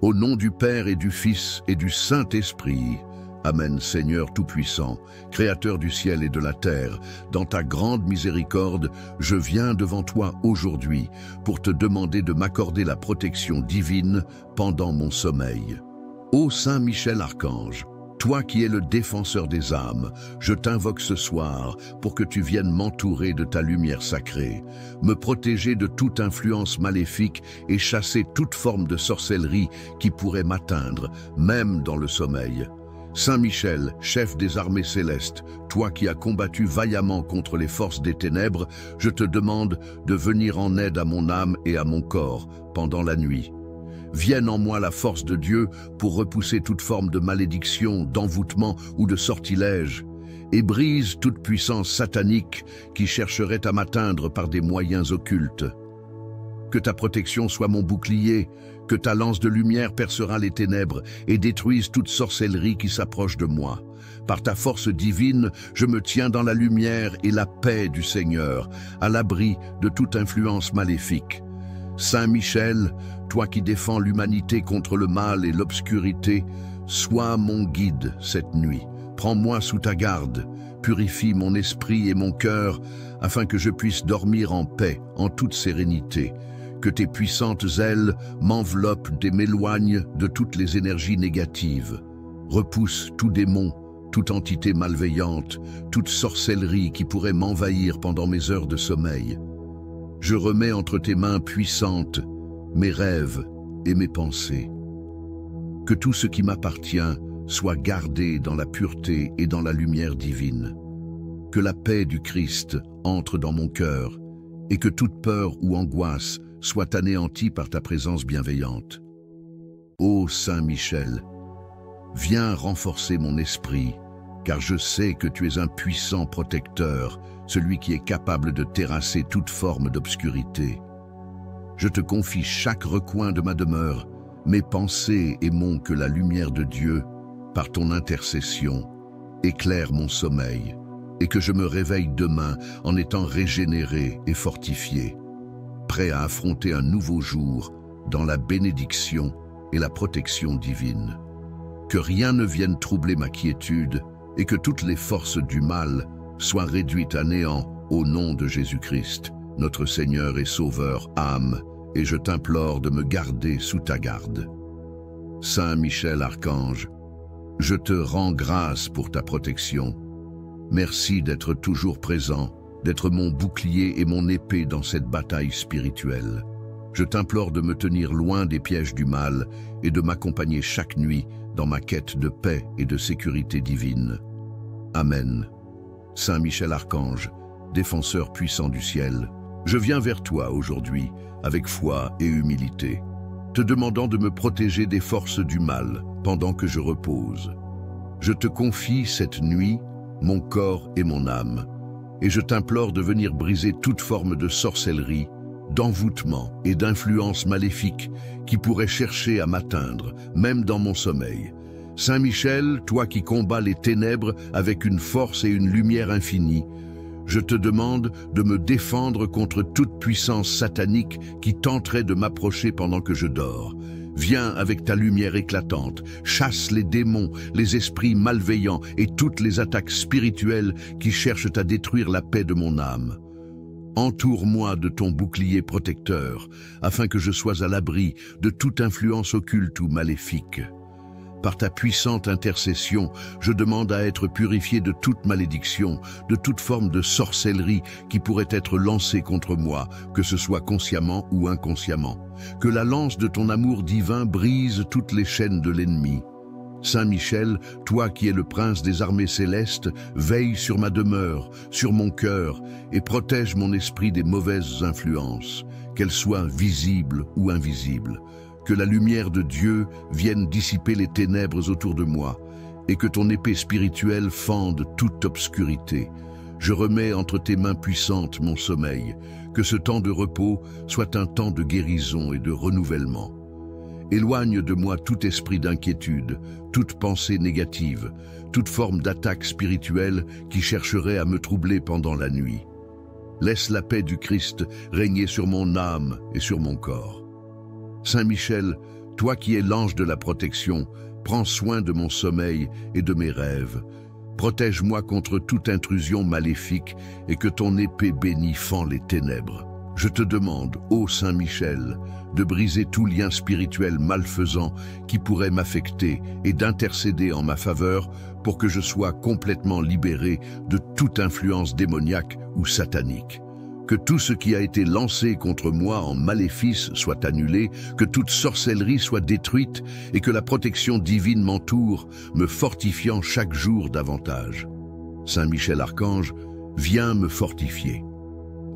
Au nom du Père et du Fils et du Saint-Esprit. Amen. Seigneur Tout-Puissant, Créateur du ciel et de la terre, dans ta grande miséricorde, je viens devant toi aujourd'hui pour te demander de m'accorder la protection divine pendant mon sommeil. Ô Saint Michel Archange, toi qui es le défenseur des âmes, je t'invoque ce soir pour que tu viennes m'entourer de ta lumière sacrée, me protéger de toute influence maléfique et chasser toute forme de sorcellerie qui pourrait m'atteindre, même dans le sommeil. Saint Michel, chef des armées célestes, toi qui as combattu vaillamment contre les forces des ténèbres, je te demande de venir en aide à mon âme et à mon corps pendant la nuit. Vienne en moi la force de Dieu pour repousser toute forme de malédiction, d'envoûtement ou de sortilège, et brise toute puissance satanique qui chercherait à m'atteindre par des moyens occultes. Que ta protection soit mon bouclier, que ta lance de lumière percera les ténèbres et détruise toute sorcellerie qui s'approche de moi. Par ta force divine, je me tiens dans la lumière et la paix du Seigneur, à l'abri de toute influence maléfique. Saint Michel, toi qui défends l'humanité contre le mal et l'obscurité, sois mon guide cette nuit. Prends-moi sous ta garde, purifie mon esprit et mon cœur, afin que je puisse dormir en paix, en toute sérénité. Que tes puissantes ailes m'enveloppent et m'éloignent de toutes les énergies négatives. Repousse tout démon, toute entité malveillante, toute sorcellerie qui pourrait m'envahir pendant mes heures de sommeil. Je remets entre tes mains puissantes mes rêves et mes pensées. Que tout ce qui m'appartient soit gardé dans la pureté et dans la lumière divine. Que la paix du Christ entre dans mon cœur et que toute peur ou angoisse soit anéantie par ta présence bienveillante. Ô Saint Michel, viens renforcer mon esprit, car je sais que tu es un puissant protecteur, celui qui est capable de terrasser toute forme d'obscurité. Je te confie chaque recoin de ma demeure, mes pensées aimons que la lumière de Dieu, par ton intercession, éclaire mon sommeil, et que je me réveille demain en étant régénéré et fortifié, prêt à affronter un nouveau jour dans la bénédiction et la protection divine. Que rien ne vienne troubler ma quiétude et que toutes les forces du mal soient réduites à néant au nom de Jésus-Christ, notre Seigneur et Sauveur, âme, et je t'implore de me garder sous ta garde. Saint Michel Archange, je te rends grâce pour ta protection. Merci d'être toujours présent, d'être mon bouclier et mon épée dans cette bataille spirituelle. Je t'implore de me tenir loin des pièges du mal et de m'accompagner chaque nuit dans ma quête de paix et de sécurité divine. Amen. Saint Michel Archange, défenseur puissant du ciel, je viens vers toi aujourd'hui avec foi et humilité, te demandant de me protéger des forces du mal pendant que je repose. Je te confie cette nuit mon corps et mon âme, et je t'implore de venir briser toute forme de sorcellerie, d'envoûtement et d'influence maléfique qui pourrait chercher à m'atteindre, même dans mon sommeil. Saint Michel, toi qui combats les ténèbres avec une force et une lumière infinie, je te demande de me défendre contre toute puissance satanique qui tenterait de m'approcher pendant que je dors. Viens avec ta lumière éclatante, chasse les démons, les esprits malveillants et toutes les attaques spirituelles qui cherchent à détruire la paix de mon âme. Entoure-moi de ton bouclier protecteur, afin que je sois à l'abri de toute influence occulte ou maléfique. Par ta puissante intercession, je demande à être purifié de toute malédiction, de toute forme de sorcellerie qui pourrait être lancée contre moi, que ce soit consciemment ou inconsciemment. Que la lance de ton amour divin brise toutes les chaînes de l'ennemi. Saint Michel, toi qui es le prince des armées célestes, veille sur ma demeure, sur mon cœur, et protège mon esprit des mauvaises influences, qu'elles soient visibles ou invisibles. Que la lumière de Dieu vienne dissiper les ténèbres autour de moi, et que ton épée spirituelle fende toute obscurité. Je remets entre tes mains puissantes mon sommeil, que ce temps de repos soit un temps de guérison et de renouvellement. Éloigne de moi tout esprit d'inquiétude, toute pensée négative, toute forme d'attaque spirituelle qui chercherait à me troubler pendant la nuit. Laisse la paix du Christ régner sur mon âme et sur mon corps. Saint Michel, Toi qui es l'ange de la protection, prends soin de mon sommeil et de mes rêves. Protège-moi contre toute intrusion maléfique et que ton épée bénie fend les ténèbres. Je te demande, ô Saint Michel, de briser tout lien spirituel malfaisant qui pourrait m'affecter et d'intercéder en ma faveur pour que je sois complètement libéré de toute influence démoniaque ou satanique. Que tout ce qui a été lancé contre moi en maléfice soit annulé, que toute sorcellerie soit détruite et que la protection divine m'entoure, me fortifiant chaque jour davantage. Saint Michel Archange, viens me fortifier.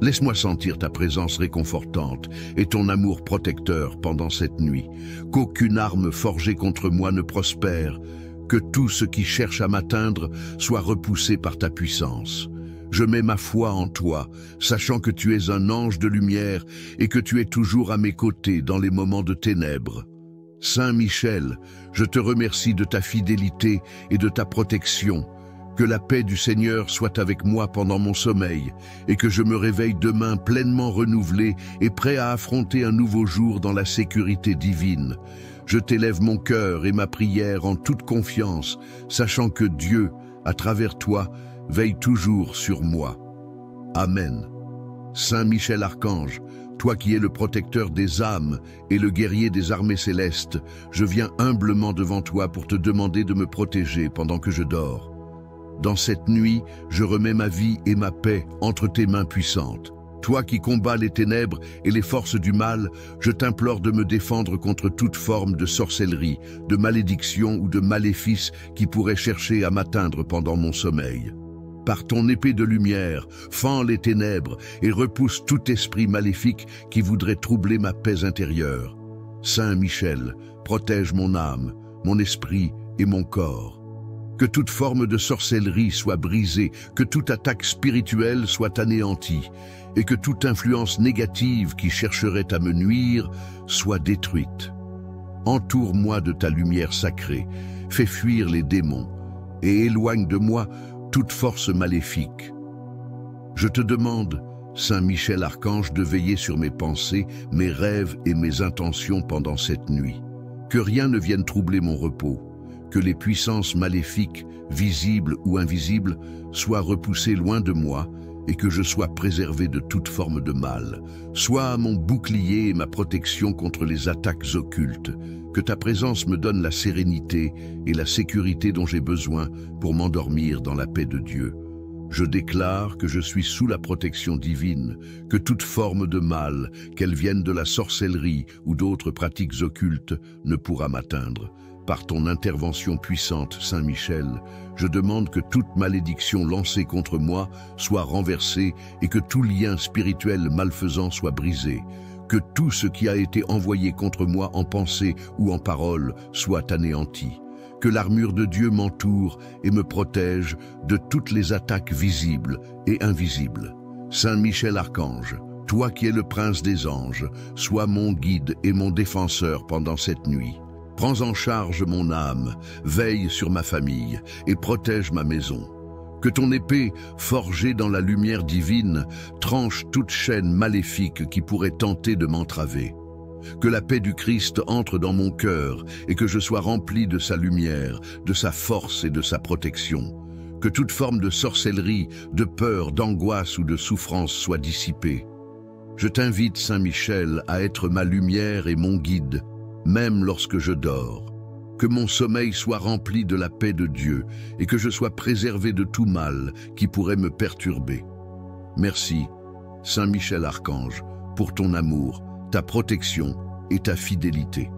Laisse-moi sentir ta présence réconfortante et ton amour protecteur pendant cette nuit. Qu'aucune arme forgée contre moi ne prospère, que tout ce qui cherche à m'atteindre soit repoussé par ta puissance. Je mets ma foi en toi, sachant que tu es un ange de lumière et que tu es toujours à mes côtés dans les moments de ténèbres. Saint Michel, je te remercie de ta fidélité et de ta protection. Que la paix du Seigneur soit avec moi pendant mon sommeil et que je me réveille demain pleinement renouvelé et prêt à affronter un nouveau jour dans la sécurité divine. Je t'élève mon cœur et ma prière en toute confiance, sachant que Dieu, à travers toi, veille toujours sur moi. Amen. Saint Michel Archange, toi qui es le protecteur des âmes et le guerrier des armées célestes, je viens humblement devant toi pour te demander de me protéger pendant que je dors. Dans cette nuit, je remets ma vie et ma paix entre tes mains puissantes. Toi qui combats les ténèbres et les forces du mal, je t'implore de me défendre contre toute forme de sorcellerie, de malédiction ou de maléfice qui pourrait chercher à m'atteindre pendant mon sommeil. Par ton épée de lumière, fends les ténèbres et repousse tout esprit maléfique qui voudrait troubler ma paix intérieure. Saint Michel, protège mon âme, mon esprit et mon corps. Que toute forme de sorcellerie soit brisée, que toute attaque spirituelle soit anéantie, et que toute influence négative qui chercherait à me nuire soit détruite. Entoure-moi de ta lumière sacrée, fais fuir les démons, et éloigne de moi toute force maléfique. Je te demande, Saint Michel Archange, de veiller sur mes pensées, mes rêves et mes intentions pendant cette nuit. Que rien ne vienne troubler mon repos. Que les puissances maléfiques, visibles ou invisibles, soient repoussées loin de moi et que je sois préservé de toute forme de mal. Sois mon bouclier et ma protection contre les attaques occultes. Que ta présence me donne la sérénité et la sécurité dont j'ai besoin pour m'endormir dans la paix de Dieu. Je déclare que je suis sous la protection divine, que toute forme de mal, qu'elle vienne de la sorcellerie ou d'autres pratiques occultes, ne pourra m'atteindre. Par ton intervention puissante, Saint Michel, je demande que toute malédiction lancée contre moi soit renversée et que tout lien spirituel malfaisant soit brisé. Que tout ce qui a été envoyé contre moi en pensée ou en parole soit anéanti. Que l'armure de Dieu m'entoure et me protège de toutes les attaques visibles et invisibles. Saint Michel Archange, toi qui es le prince des anges, sois mon guide et mon défenseur pendant cette nuit. Prends en charge mon âme, veille sur ma famille et protège ma maison. Que ton épée, forgée dans la lumière divine, tranche toute chaîne maléfique qui pourrait tenter de m'entraver. Que la paix du Christ entre dans mon cœur et que je sois rempli de sa lumière, de sa force et de sa protection. Que toute forme de sorcellerie, de peur, d'angoisse ou de souffrance soit dissipée. Je t'invite, Saint Michel, à être ma lumière et mon guide, même lorsque je dors. Que mon sommeil soit rempli de la paix de Dieu et que je sois préservé de tout mal qui pourrait me perturber. Merci, Saint Michel Archange, pour ton amour, ta protection et ta fidélité.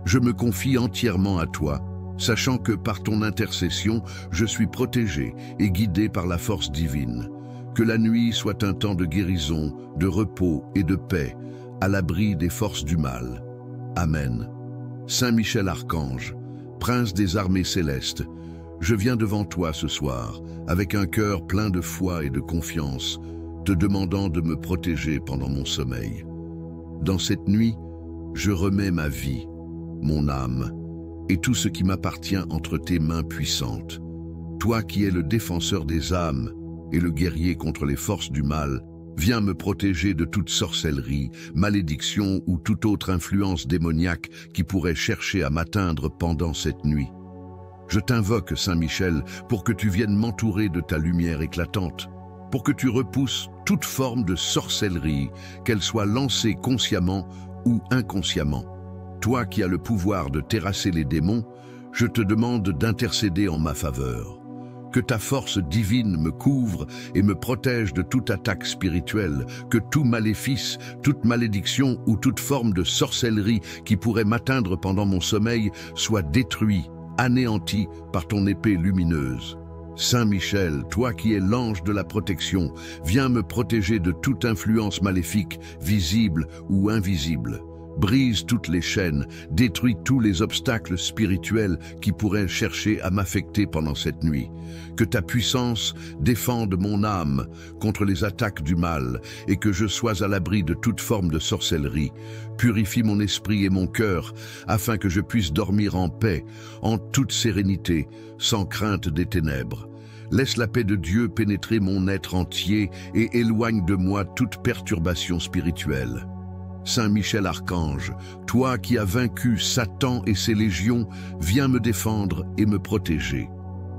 Je me confie entièrement à toi, sachant que par ton intercession, je suis protégé et guidé par la force divine. Que la nuit soit un temps de guérison, de repos et de paix, à l'abri des forces du mal. Amen. Saint Michel Archange, prince des armées célestes, je viens devant toi ce soir, avec un cœur plein de foi et de confiance, te demandant de me protéger pendant mon sommeil. Dans cette nuit, je remets ma vie, mon âme, et tout ce qui m'appartient entre tes mains puissantes. Toi qui es le défenseur des âmes et le guerrier contre les forces du mal, Viens me protéger de toute sorcellerie, malédiction ou toute autre influence démoniaque qui pourrait chercher à m'atteindre pendant cette nuit. Je t'invoque, Saint Michel, pour que tu viennes m'entourer de ta lumière éclatante, pour que tu repousses toute forme de sorcellerie, qu'elle soit lancée consciemment ou inconsciemment. Toi qui as le pouvoir de terrasser les démons, je te demande d'intercéder en ma faveur. Que ta force divine me couvre et me protège de toute attaque spirituelle, que tout maléfice, toute malédiction ou toute forme de sorcellerie qui pourrait m'atteindre pendant mon sommeil soit détruit, anéanti par ton épée lumineuse. Saint Michel, toi qui es l'ange de la protection, viens me protéger de toute influence maléfique, visible ou invisible. Brise toutes les chaînes, détruis tous les obstacles spirituels qui pourraient chercher à m'affecter pendant cette nuit. Que ta puissance défende mon âme contre les attaques du mal et que je sois à l'abri de toute forme de sorcellerie. Purifie mon esprit et mon cœur afin que je puisse dormir en paix, en toute sérénité, sans crainte des ténèbres. Laisse la paix de Dieu pénétrer mon être entier et éloigne de moi toute perturbation spirituelle. Saint Michel Archange, toi qui as vaincu Satan et ses légions, viens me défendre et me protéger.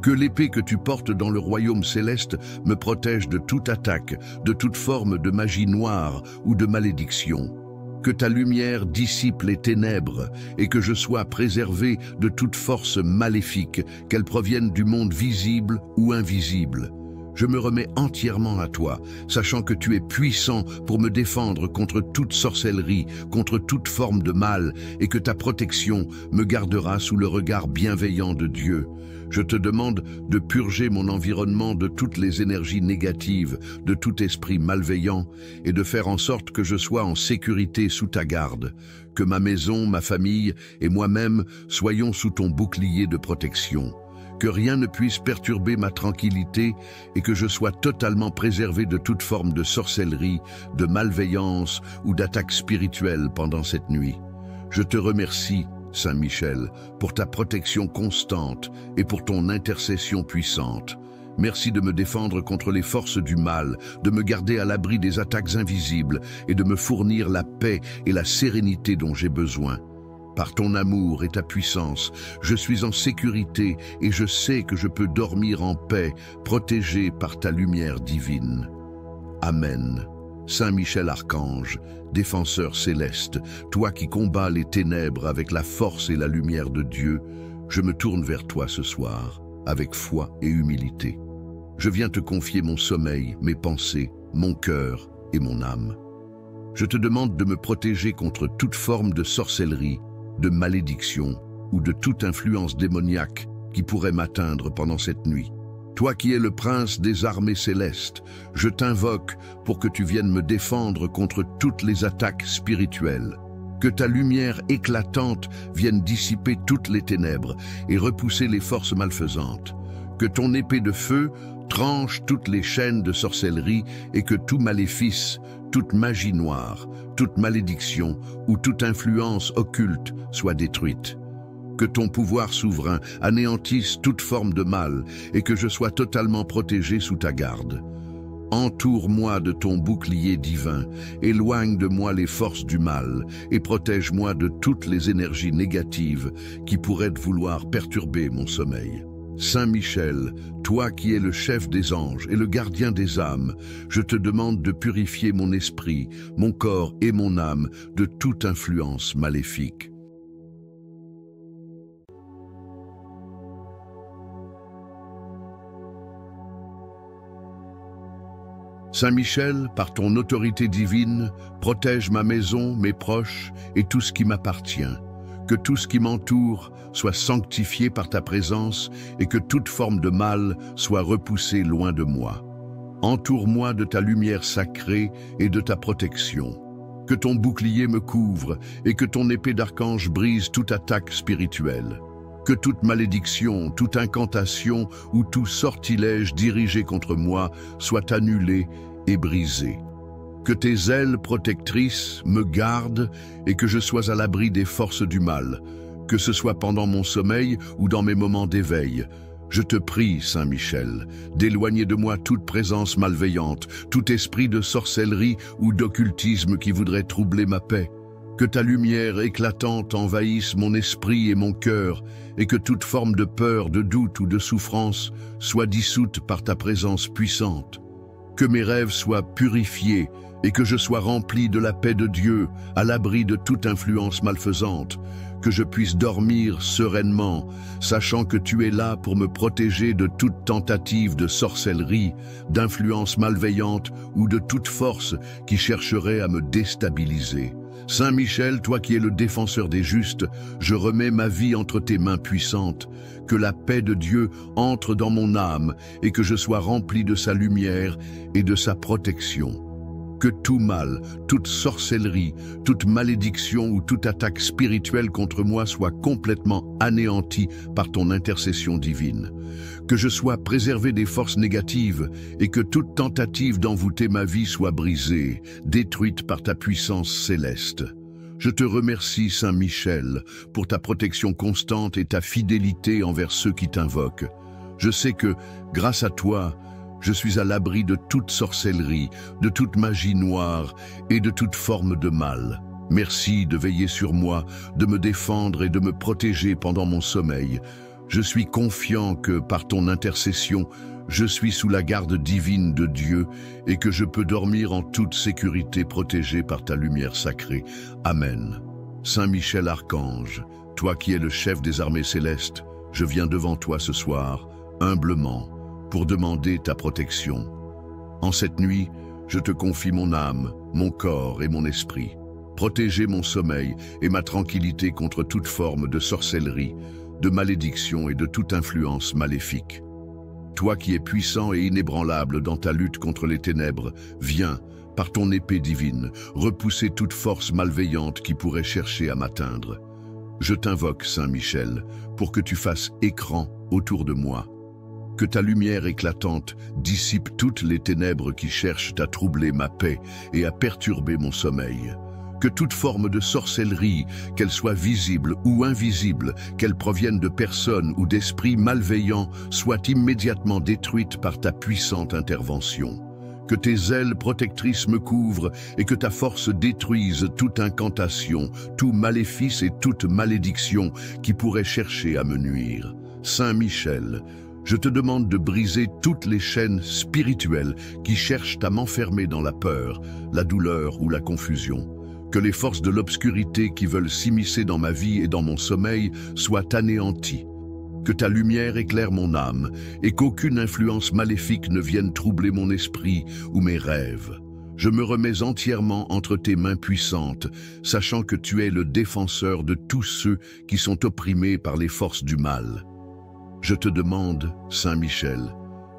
Que l'épée que tu portes dans le royaume céleste me protège de toute attaque, de toute forme de magie noire ou de malédiction. Que ta lumière dissipe les ténèbres et que je sois préservé de toute force maléfique, qu'elle provienne du monde visible ou invisible. Je me remets entièrement à toi, sachant que tu es puissant pour me défendre contre toute sorcellerie, contre toute forme de mal, et que ta protection me gardera sous le regard bienveillant de Dieu. Je te demande de purger mon environnement de toutes les énergies négatives, de tout esprit malveillant, et de faire en sorte que je sois en sécurité sous ta garde, que ma maison, ma famille et moi-même soyons sous ton bouclier de protection. Que rien ne puisse perturber ma tranquillité et que je sois totalement préservé de toute forme de sorcellerie, de malveillance ou d'attaque spirituelle pendant cette nuit. Je te remercie, Saint Michel, pour ta protection constante et pour ton intercession puissante. Merci de me défendre contre les forces du mal, de me garder à l'abri des attaques invisibles et de me fournir la paix et la sérénité dont j'ai besoin. Par ton amour et ta puissance, je suis en sécurité et je sais que je peux dormir en paix, protégé par ta lumière divine. Amen. Saint Michel Archange, défenseur céleste, toi qui combats les ténèbres avec la force et la lumière de Dieu, je me tourne vers toi ce soir, avec foi et humilité. Je viens te confier mon sommeil, mes pensées, mon cœur et mon âme. Je te demande de me protéger contre toute forme de sorcellerie, de malédiction ou de toute influence démoniaque qui pourrait m'atteindre pendant cette nuit. Toi qui es le prince des armées célestes, je t'invoque pour que tu viennes me défendre contre toutes les attaques spirituelles. Que ta lumière éclatante vienne dissiper toutes les ténèbres et repousser les forces malfaisantes. Que ton épée de feu tranche toutes les chaînes de sorcellerie et que tout maléfice, toute magie noire, toute malédiction ou toute influence occulte soit détruite. Que ton pouvoir souverain anéantisse toute forme de mal et que je sois totalement protégé sous ta garde. Entoure-moi de ton bouclier divin, éloigne de moi les forces du mal et protège-moi de toutes les énergies négatives qui pourraient vouloir perturber mon sommeil. Saint Michel, toi qui es le chef des anges et le gardien des âmes, je te demande de purifier mon esprit, mon corps et mon âme de toute influence maléfique. Saint Michel, par ton autorité divine, protège ma maison, mes proches et tout ce qui m'appartient. Que tout ce qui m'entoure soit sanctifié par ta présence et que toute forme de mal soit repoussée loin de moi. Entoure-moi de ta lumière sacrée et de ta protection. Que ton bouclier me couvre et que ton épée d'archange brise toute attaque spirituelle. Que toute malédiction, toute incantation ou tout sortilège dirigé contre moi soit annulé et brisé. Que tes ailes protectrices me gardent et que je sois à l'abri des forces du mal, que ce soit pendant mon sommeil ou dans mes moments d'éveil. Je te prie, Saint Michel, d'éloigner de moi toute présence malveillante, tout esprit de sorcellerie ou d'occultisme qui voudrait troubler ma paix. Que ta lumière éclatante envahisse mon esprit et mon cœur, et que toute forme de peur, de doute ou de souffrance soit dissoute par ta présence puissante. Que mes rêves soient purifiés et que je sois rempli de la paix de Dieu, à l'abri de toute influence malfaisante. Que je puisse dormir sereinement, sachant que tu es là pour me protéger de toute tentative de sorcellerie, d'influence malveillante ou de toute force qui chercherait à me déstabiliser. Saint Michel, toi qui es le défenseur des justes, je remets ma vie entre tes mains puissantes. Que la paix de Dieu entre dans mon âme et que je sois rempli de sa lumière et de sa protection. Que tout mal, toute sorcellerie, toute malédiction ou toute attaque spirituelle contre moi soit complètement anéantie par ton intercession divine. Que je sois préservé des forces négatives et que toute tentative d'envoûter ma vie soit brisée, détruite par ta puissance céleste. Je te remercie, Saint Michel, pour ta protection constante et ta fidélité envers ceux qui t'invoquent. Je sais que, grâce à toi, je suis à l'abri de toute sorcellerie, de toute magie noire et de toute forme de mal. Merci de veiller sur moi, de me défendre et de me protéger pendant mon sommeil. Je suis confiant que, par ton intercession, je suis sous la garde divine de Dieu et que je peux dormir en toute sécurité protégé par ta lumière sacrée. Amen. Saint Michel Archange, toi qui es le chef des armées célestes, je viens devant toi ce soir, humblement, pour demander ta protection. En cette nuit, je te confie mon âme, mon corps et mon esprit. Protégez mon sommeil et ma tranquillité contre toute forme de sorcellerie, de malédiction et de toute influence maléfique. Toi qui es puissant et inébranlable dans ta lutte contre les ténèbres, viens, par ton épée divine, repousser toute force malveillante qui pourrait chercher à m'atteindre. Je t'invoque, Saint Michel, pour que tu fasses écran autour de moi. Que ta lumière éclatante dissipe toutes les ténèbres qui cherchent à troubler ma paix et à perturber mon sommeil. Que toute forme de sorcellerie, qu'elle soit visible ou invisible, qu'elle provienne de personnes ou d'esprits malveillants, soit immédiatement détruite par ta puissante intervention. Que tes ailes protectrices me couvrent et que ta force détruise toute incantation, tout maléfice et toute malédiction qui pourrait chercher à me nuire. Saint Michel, je te demande de briser toutes les chaînes spirituelles qui cherchent à m'enfermer dans la peur, la douleur ou la confusion. Que les forces de l'obscurité qui veulent s'immiscer dans ma vie et dans mon sommeil soient anéanties. Que ta lumière éclaire mon âme et qu'aucune influence maléfique ne vienne troubler mon esprit ou mes rêves. Je me remets entièrement entre tes mains puissantes, sachant que tu es le défenseur de tous ceux qui sont opprimés par les forces du mal. Je te demande, Saint Michel,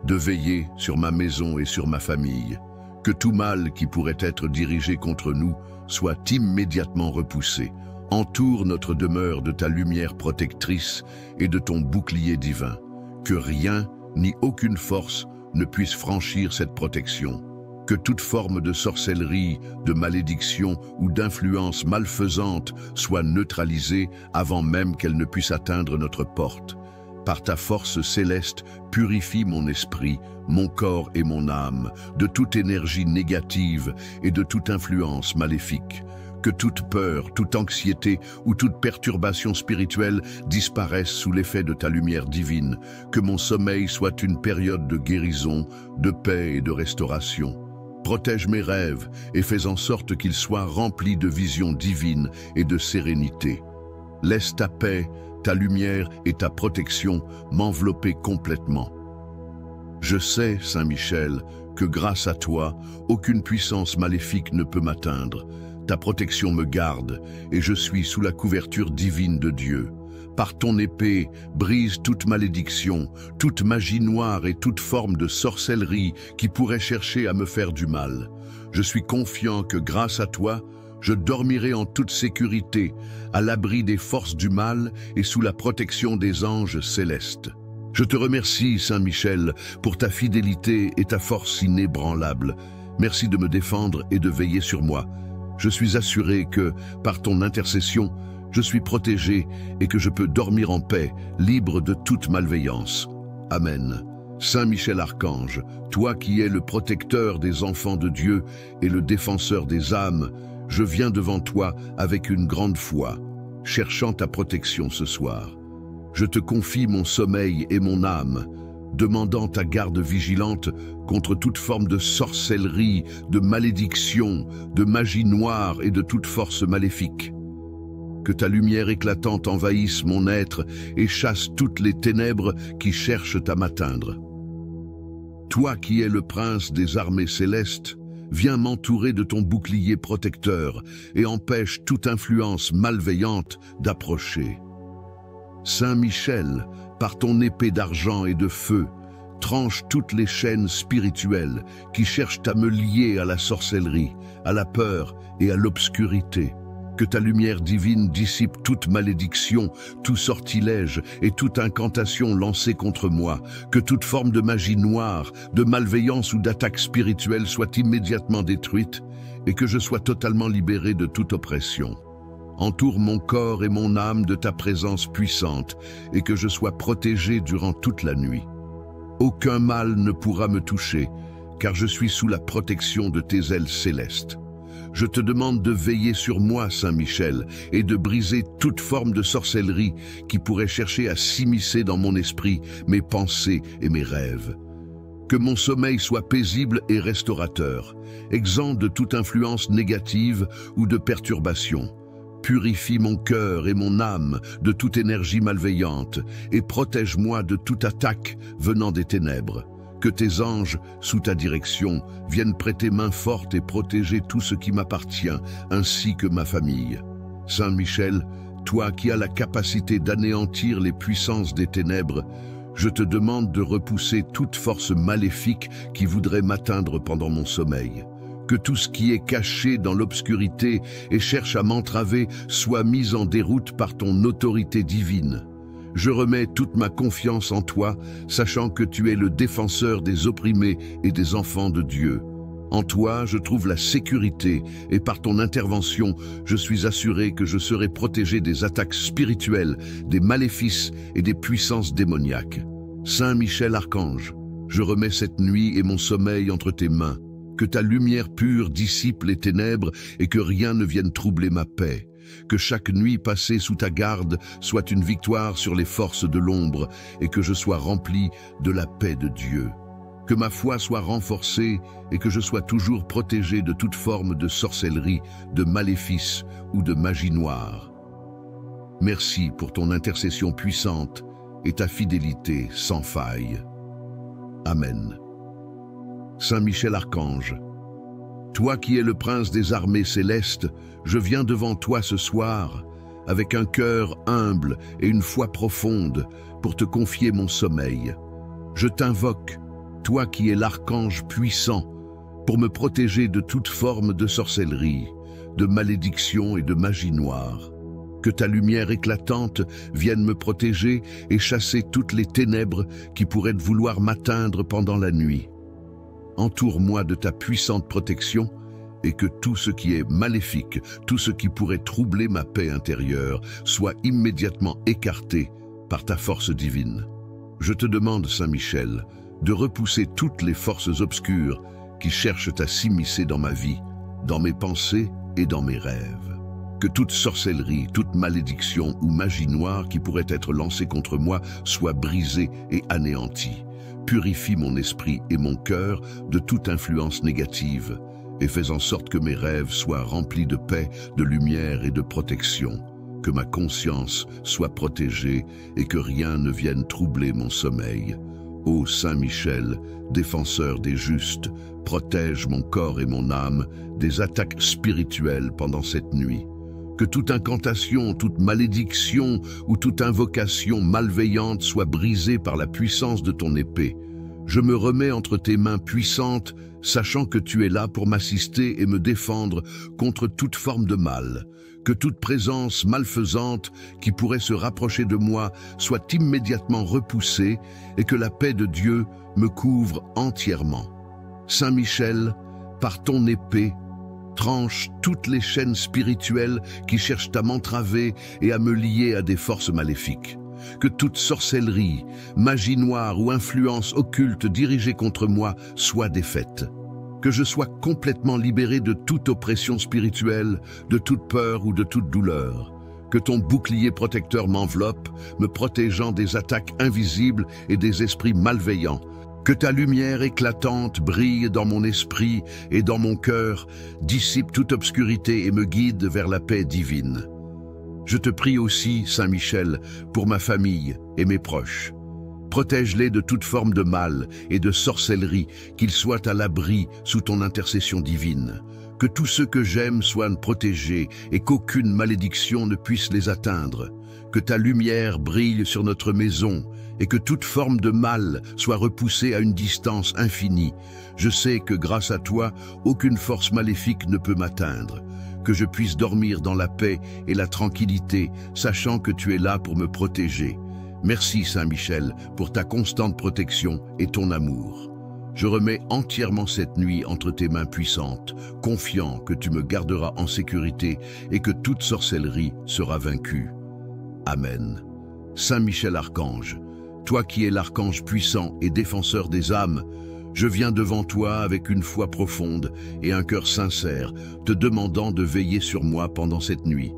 de veiller sur ma maison et sur ma famille, que tout mal qui pourrait être dirigé contre nous soit immédiatement repoussé. Entoure notre demeure de ta lumière protectrice et de ton bouclier divin. Que rien ni aucune force ne puisse franchir cette protection. Que toute forme de sorcellerie, de malédiction ou d'influence malfaisante soit neutralisée avant même qu'elle ne puisse atteindre notre porte. Par ta force céleste, purifie mon esprit, mon corps et mon âme de toute énergie négative et de toute influence maléfique. Que toute peur, toute anxiété ou toute perturbation spirituelle disparaisse sous l'effet de ta lumière divine. Que mon sommeil soit une période de guérison, de paix et de restauration. Protège mes rêves et fais en sorte qu'ils soient remplis de visions divines et de sérénité. Laisse ta paix, ta lumière et ta protection m'envelopper complètement. Je sais, Saint Michel, que grâce à toi, aucune puissance maléfique ne peut m'atteindre. Ta protection me garde et je suis sous la couverture divine de Dieu. Par ton épée, brise toute malédiction, toute magie noire et toute forme de sorcellerie qui pourrait chercher à me faire du mal. Je suis confiant que grâce à toi, je dormirai en toute sécurité, à l'abri des forces du mal et sous la protection des anges célestes. Je te remercie, Saint Michel, pour ta fidélité et ta force inébranlable. Merci de me défendre et de veiller sur moi. Je suis assuré que, par ton intercession, je suis protégé et que je peux dormir en paix, libre de toute malveillance. Amen. Saint Michel Archange, toi qui es le protecteur des enfants de Dieu et le défenseur des âmes, je viens devant toi avec une grande foi, cherchant ta protection ce soir. Je te confie mon sommeil et mon âme, demandant ta garde vigilante contre toute forme de sorcellerie, de malédiction, de magie noire et de toute force maléfique. Que ta lumière éclatante envahisse mon être et chasse toutes les ténèbres qui cherchent à m'atteindre. Toi qui es le prince des armées célestes, viens m'entourer de ton bouclier protecteur et empêche toute influence malveillante d'approcher. Saint Michel, par ton épée d'argent et de feu, tranche toutes les chaînes spirituelles qui cherchent à me lier à la sorcellerie, à la peur et à l'obscurité. Que ta lumière divine dissipe toute malédiction, tout sortilège et toute incantation lancée contre moi. Que toute forme de magie noire, de malveillance ou d'attaque spirituelle soit immédiatement détruite et que je sois totalement libéré de toute oppression. Entoure mon corps et mon âme de ta présence puissante et que je sois protégé durant toute la nuit. Aucun mal ne pourra me toucher, car je suis sous la protection de tes ailes célestes. Je te demande de veiller sur moi, Saint Michel, et de briser toute forme de sorcellerie qui pourrait chercher à s'immiscer dans mon esprit, mes pensées et mes rêves. Que mon sommeil soit paisible et restaurateur, exempt de toute influence négative ou de perturbation. Purifie mon cœur et mon âme de toute énergie malveillante et protège-moi de toute attaque venant des ténèbres. Que tes anges, sous ta direction, viennent prêter main forte et protéger tout ce qui m'appartient, ainsi que ma famille. Saint Michel, toi qui as la capacité d'anéantir les puissances des ténèbres, je te demande de repousser toute force maléfique qui voudrait m'atteindre pendant mon sommeil. Que tout ce qui est caché dans l'obscurité et cherche à m'entraver soit mis en déroute par ton autorité divine. Je remets toute ma confiance en toi, sachant que tu es le défenseur des opprimés et des enfants de Dieu. En toi, je trouve la sécurité et par ton intervention, je suis assuré que je serai protégé des attaques spirituelles, des maléfices et des puissances démoniaques. Saint Michel Archange, je remets cette nuit et mon sommeil entre tes mains. Que ta lumière pure dissipe les ténèbres et que rien ne vienne troubler ma paix. Que chaque nuit passée sous ta garde soit une victoire sur les forces de l'ombre et que je sois rempli de la paix de Dieu. Que ma foi soit renforcée et que je sois toujours protégé de toute forme de sorcellerie, de maléfice ou de magie noire. Merci pour ton intercession puissante et ta fidélité sans faille. Amen. Saint Michel Archange, toi qui es le prince des armées célestes, je viens devant toi ce soir, avec un cœur humble et une foi profonde, pour te confier mon sommeil. Je t'invoque, toi qui es l'archange puissant, pour me protéger de toute forme de sorcellerie, de malédiction et de magie noire. Que ta lumière éclatante vienne me protéger et chasser toutes les ténèbres qui pourraient vouloir m'atteindre pendant la nuit. Entoure-moi de ta puissante protection et que tout ce qui est maléfique, tout ce qui pourrait troubler ma paix intérieure, soit immédiatement écarté par ta force divine. Je te demande, Saint Michel, de repousser toutes les forces obscures qui cherchent à s'immiscer dans ma vie, dans mes pensées et dans mes rêves. Que toute sorcellerie, toute malédiction ou magie noire qui pourrait être lancée contre moi soit brisée et anéantie. Purifie mon esprit et mon cœur de toute influence négative et fais en sorte que mes rêves soient remplis de paix, de lumière et de protection. Que ma conscience soit protégée et que rien ne vienne troubler mon sommeil. Ô Saint Michel, défenseur des justes, protège mon corps et mon âme des attaques spirituelles pendant cette nuit. Que toute incantation, toute malédiction ou toute invocation malveillante soit brisée par la puissance de ton épée. Je me remets entre tes mains puissantes, sachant que tu es là pour m'assister et me défendre contre toute forme de mal. Que toute présence malfaisante qui pourrait se rapprocher de moi soit immédiatement repoussée et que la paix de Dieu me couvre entièrement. Saint Michel, par ton épée, tranche toutes les chaînes spirituelles qui cherchent à m'entraver et à me lier à des forces maléfiques. que toute sorcellerie, magie noire ou influence occulte dirigée contre moi soit défaite. Que je sois complètement libéré de toute oppression spirituelle, de toute peur ou de toute douleur. Que ton bouclier protecteur m'enveloppe, me protégeant des attaques invisibles et des esprits malveillants. Que ta lumière éclatante brille dans mon esprit et dans mon cœur, dissipe toute obscurité et me guide vers la paix divine. Je te prie aussi, Saint Michel, pour ma famille et mes proches. Protège-les de toute forme de mal et de sorcellerie, qu'ils soient à l'abri sous ton intercession divine. Que tous ceux que j'aime soient protégés et qu'aucune malédiction ne puisse les atteindre. Que ta lumière brille sur notre maison et que toute forme de mal soit repoussée à une distance infinie. Je sais que grâce à toi, aucune force maléfique ne peut m'atteindre. Que je puisse dormir dans la paix et la tranquillité, sachant que tu es là pour me protéger. Merci Saint Michel pour ta constante protection et ton amour. Je remets entièrement cette nuit entre tes mains puissantes, confiant que tu me garderas en sécurité et que toute sorcellerie sera vaincue. Amen. Saint Michel Archange, toi qui es l'archange puissant et défenseur des âmes, je viens devant toi avec une foi profonde et un cœur sincère, te demandant de veiller sur moi pendant cette nuit.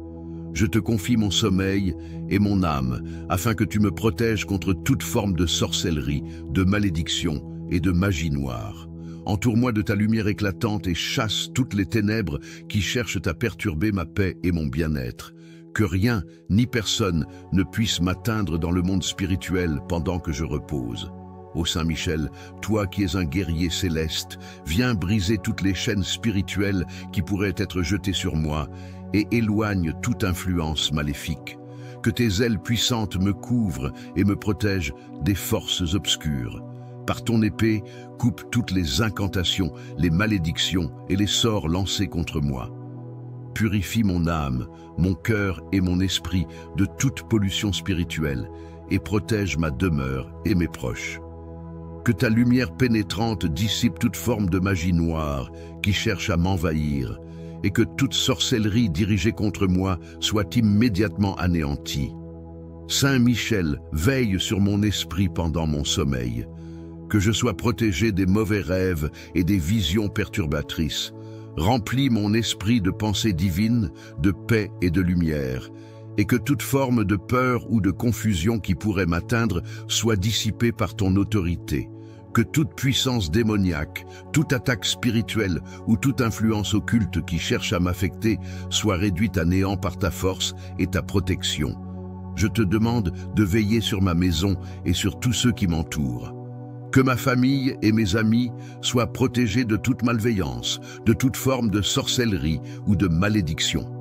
Je te confie mon sommeil et mon âme, afin que tu me protèges contre toute forme de sorcellerie, de malédiction et de magie noire. Entoure-moi de ta lumière éclatante et chasse toutes les ténèbres qui cherchent à perturber ma paix et mon bien-être. Que rien ni personne ne puisse m'atteindre dans le monde spirituel pendant que je repose. Ô Saint Michel, toi qui es un guerrier céleste, viens briser toutes les chaînes spirituelles qui pourraient être jetées sur moi et éloigne toute influence maléfique. Que tes ailes puissantes me couvrent et me protègent des forces obscures. Par ton épée, coupe toutes les incantations, les malédictions et les sorts lancés contre moi. Purifie mon âme, mon cœur et mon esprit de toute pollution spirituelle et protège ma demeure et mes proches. Que ta lumière pénétrante dissipe toute forme de magie noire qui cherche à m'envahir et que toute sorcellerie dirigée contre moi soit immédiatement anéantie. Saint Michel, veille sur mon esprit pendant mon sommeil. Que je sois protégé des mauvais rêves et des visions perturbatrices. Remplis mon esprit de pensées divines, de paix et de lumière, et que toute forme de peur ou de confusion qui pourrait m'atteindre soit dissipée par ton autorité. Que toute puissance démoniaque, toute attaque spirituelle ou toute influence occulte qui cherche à m'affecter soit réduite à néant par ta force et ta protection. Je te demande de veiller sur ma maison et sur tous ceux qui m'entourent. Que ma famille et mes amis soient protégés de toute malveillance, de toute forme de sorcellerie ou de malédiction.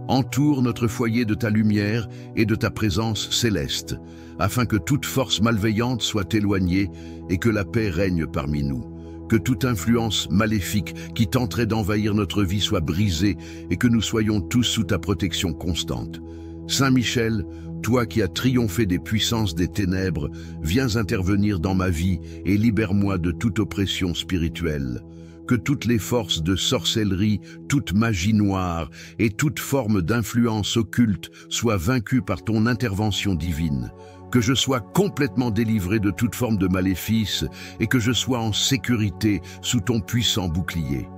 Entoure notre foyer de ta lumière et de ta présence céleste, afin que toute force malveillante soit éloignée et que la paix règne parmi nous. Que toute influence maléfique qui tenterait d'envahir notre vie soit brisée et que nous soyons tous sous ta protection constante. Saint Michel, toi qui as triomphé des puissances des ténèbres, viens intervenir dans ma vie et libère-moi de toute oppression spirituelle. Que toutes les forces de sorcellerie, toute magie noire et toute forme d'influence occulte soient vaincues par ton intervention divine. Que je sois complètement délivré de toute forme de maléfice et que je sois en sécurité sous ton puissant bouclier.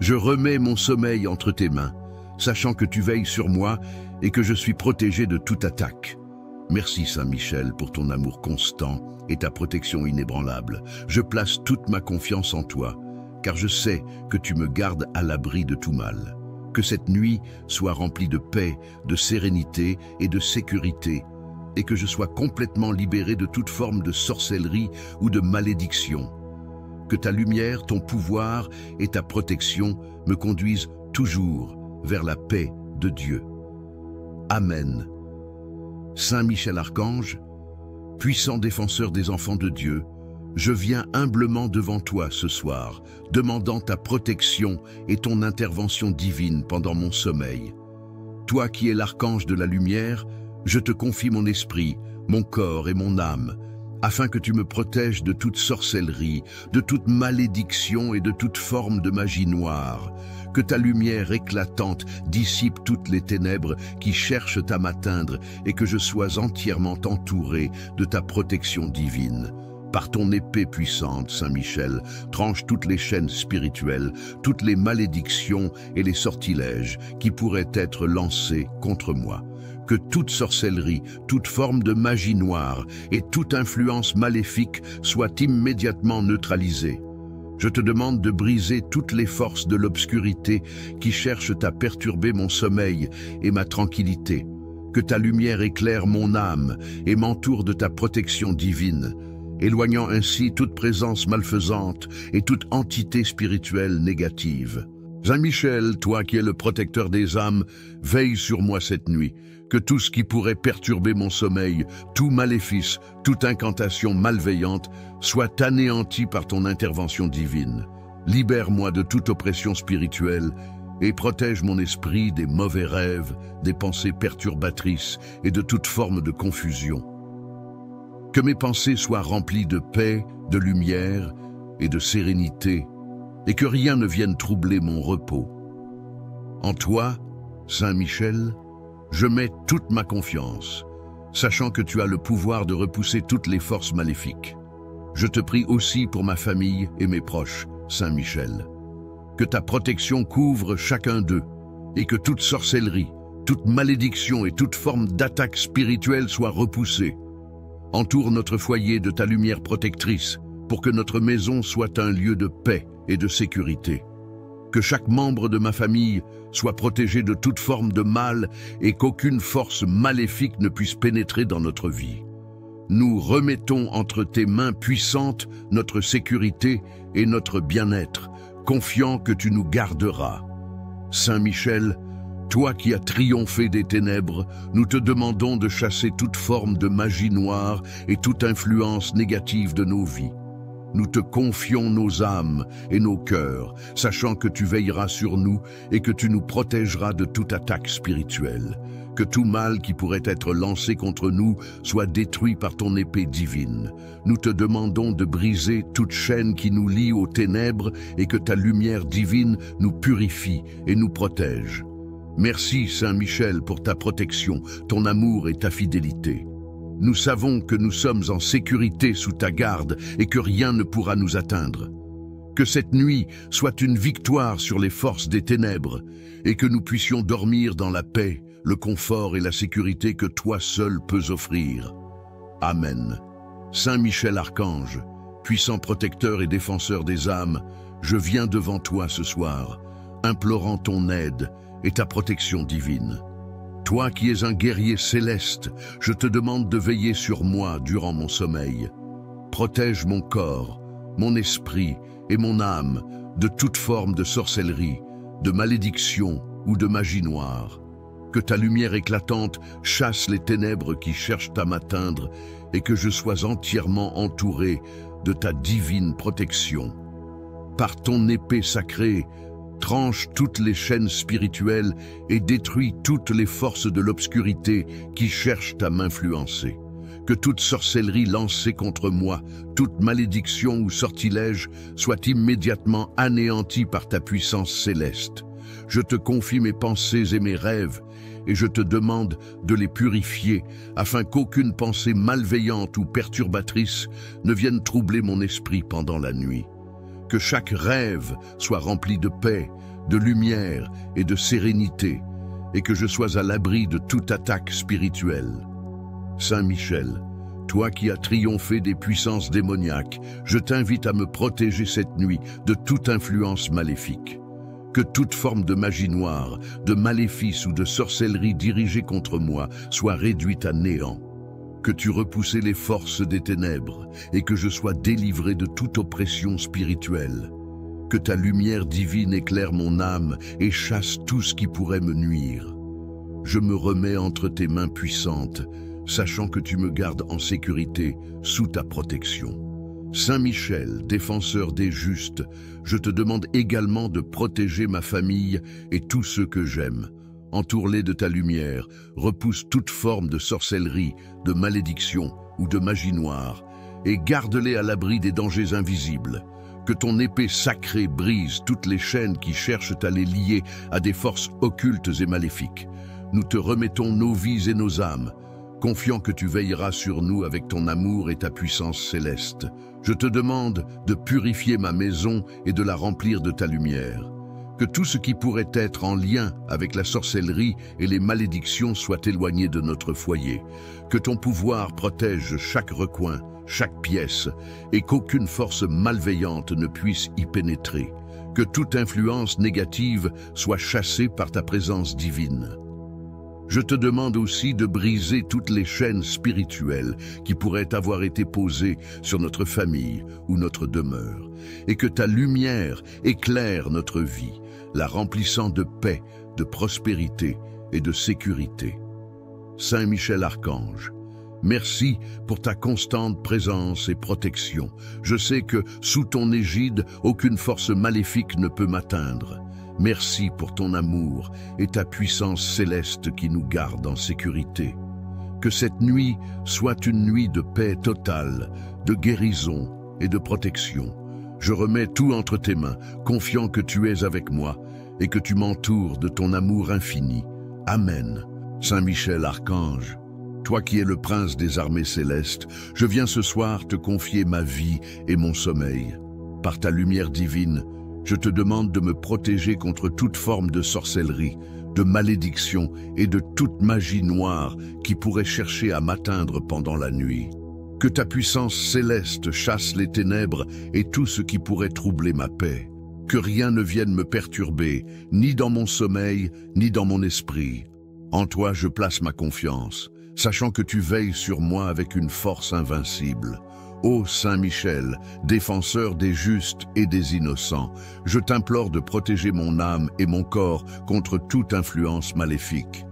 Je remets mon sommeil entre tes mains, sachant que tu veilles sur moi et que je suis protégé de toute attaque. Merci Saint Michel pour ton amour constant et ta protection inébranlable. Je place toute ma confiance en toi, car je sais que tu me gardes à l'abri de tout mal. Que cette nuit soit remplie de paix, de sérénité et de sécurité, et que je sois complètement libéré de toute forme de sorcellerie ou de malédiction. Que ta lumière, ton pouvoir et ta protection me conduisent toujours vers la paix de Dieu. Amen. Saint Michel Archange, puissant défenseur des enfants de Dieu, je viens humblement devant toi ce soir, demandant ta protection et ton intervention divine pendant mon sommeil. Toi qui es l'archange de la lumière, je te confie mon esprit, mon corps et mon âme, afin que tu me protèges de toute sorcellerie, de toute malédiction et de toute forme de magie noire. Que ta lumière éclatante dissipe toutes les ténèbres qui cherchent à m'atteindre et que je sois entièrement entouré de ta protection divine. Par ton épée puissante, Saint Michel, tranche toutes les chaînes spirituelles, toutes les malédictions et les sortilèges qui pourraient être lancés contre moi. Que toute sorcellerie, toute forme de magie noire et toute influence maléfique soient immédiatement neutralisées. Je te demande de briser toutes les forces de l'obscurité qui cherchent à perturber mon sommeil et ma tranquillité. Que ta lumière éclaire mon âme et m'entoure de ta protection divine, éloignant ainsi toute présence malfaisante et toute entité spirituelle négative. Saint Michel, toi qui es le protecteur des âmes, veille sur moi cette nuit. Que tout ce qui pourrait perturber mon sommeil, tout maléfice, toute incantation malveillante, soit anéanti par ton intervention divine. Libère-moi de toute oppression spirituelle et protège mon esprit des mauvais rêves, des pensées perturbatrices et de toute forme de confusion. Que mes pensées soient remplies de paix, de lumière et de sérénité, et que rien ne vienne troubler mon repos. En toi, Saint Michel, je mets toute ma confiance, sachant que tu as le pouvoir de repousser toutes les forces maléfiques. Je te prie aussi pour ma famille et mes proches, Saint Michel. Que ta protection couvre chacun d'eux, et que toute sorcellerie, toute malédiction et toute forme d'attaque spirituelle soit repoussée. Entoure notre foyer de ta lumière protectrice, pour que notre maison soit un lieu de paix et de sécurité. Que chaque membre de ma famille soit protégé de toute forme de mal et qu'aucune force maléfique ne puisse pénétrer dans notre vie. Nous remettons entre tes mains puissantes notre sécurité et notre bien-être, confiant que tu nous garderas. Saint Michel, toi qui as triomphé des ténèbres, nous te demandons de chasser toute forme de magie noire et toute influence négative de nos vies. Nous te confions nos âmes et nos cœurs, sachant que tu veilleras sur nous et que tu nous protégeras de toute attaque spirituelle. Que tout mal qui pourrait être lancé contre nous soit détruit par ton épée divine. Nous te demandons de briser toute chaîne qui nous lie aux ténèbres et que ta lumière divine nous purifie et nous protège. Merci, Saint Michel, pour ta protection, ton amour et ta fidélité. Nous savons que nous sommes en sécurité sous ta garde et que rien ne pourra nous atteindre. Que cette nuit soit une victoire sur les forces des ténèbres et que nous puissions dormir dans la paix, le confort et la sécurité que toi seul peux offrir. Amen. Saint Michel Archange, puissant protecteur et défenseur des âmes, je viens devant toi ce soir, implorant ton aide et ta protection divine. Toi qui es un guerrier céleste, je te demande de veiller sur moi durant mon sommeil. Protège mon corps, mon esprit et mon âme de toute forme de sorcellerie, de malédiction ou de magie noire. Que ta lumière éclatante chasse les ténèbres qui cherchent à m'atteindre et que je sois entièrement entouré de ta divine protection. Par ton épée sacrée, tranche toutes les chaînes spirituelles et détruis toutes les forces de l'obscurité qui cherchent à m'influencer. Que toute sorcellerie lancée contre moi, toute malédiction ou sortilège soit immédiatement anéantie par ta puissance céleste. Je te confie mes pensées et mes rêves, et je te demande de les purifier, afin qu'aucune pensée malveillante ou perturbatrice ne vienne troubler mon esprit pendant la nuit. Que chaque rêve soit rempli de paix, de lumière et de sérénité, et que je sois à l'abri de toute attaque spirituelle. Saint Michel, toi qui as triomphé des puissances démoniaques, je t'invite à me protéger cette nuit de toute influence maléfique. Que toute forme de magie noire, de maléfice ou de sorcellerie dirigée contre moi soit réduite à néant. Que tu repousses les forces des ténèbres et que je sois délivré de toute oppression spirituelle. Que ta lumière divine éclaire mon âme et chasse tout ce qui pourrait me nuire. Je me remets entre tes mains puissantes, sachant que tu me gardes en sécurité sous ta protection. Saint Michel, défenseur des justes, je te demande également de protéger ma famille et tous ceux que j'aime. Entoure-les de ta lumière, repousse toute forme de sorcellerie, de malédiction ou de magie noire, et garde-les à l'abri des dangers invisibles. Que ton épée sacrée brise toutes les chaînes qui cherchent à les lier à des forces occultes et maléfiques. Nous te remettons nos vies et nos âmes, confiant que tu veilleras sur nous avec ton amour et ta puissance céleste. Je te demande de purifier ma maison et de la remplir de ta lumière. Que tout ce qui pourrait être en lien avec la sorcellerie et les malédictions soit éloigné de notre foyer. Que ton pouvoir protège chaque recoin, chaque pièce, et qu'aucune force malveillante ne puisse y pénétrer. Que toute influence négative soit chassée par ta présence divine. Je te demande aussi de briser toutes les chaînes spirituelles qui pourraient avoir été posées sur notre famille ou notre demeure, et que ta lumière éclaire notre vie, la remplissant de paix, de prospérité et de sécurité. Saint Michel Archange, merci pour ta constante présence et protection. Je sais que, sous ton égide, aucune force maléfique ne peut m'atteindre. Merci pour ton amour et ta puissance céleste qui nous garde en sécurité. Que cette nuit soit une nuit de paix totale, de guérison et de protection. Je remets tout entre tes mains, confiant que tu es avec moi et que tu m'entoures de ton amour infini. Amen. Saint Michel Archange, toi qui es le prince des armées célestes, je viens ce soir te confier ma vie et mon sommeil. Par ta lumière divine, je te demande de me protéger contre toute forme de sorcellerie, de malédiction et de toute magie noire qui pourrait chercher à m'atteindre pendant la nuit. Que ta puissance céleste chasse les ténèbres et tout ce qui pourrait troubler ma paix. Que rien ne vienne me perturber, ni dans mon sommeil, ni dans mon esprit. En toi je place ma confiance, sachant que tu veilles sur moi avec une force invincible. Ô Saint Michel, défenseur des justes et des innocents, je t'implore de protéger mon âme et mon corps contre toute influence maléfique.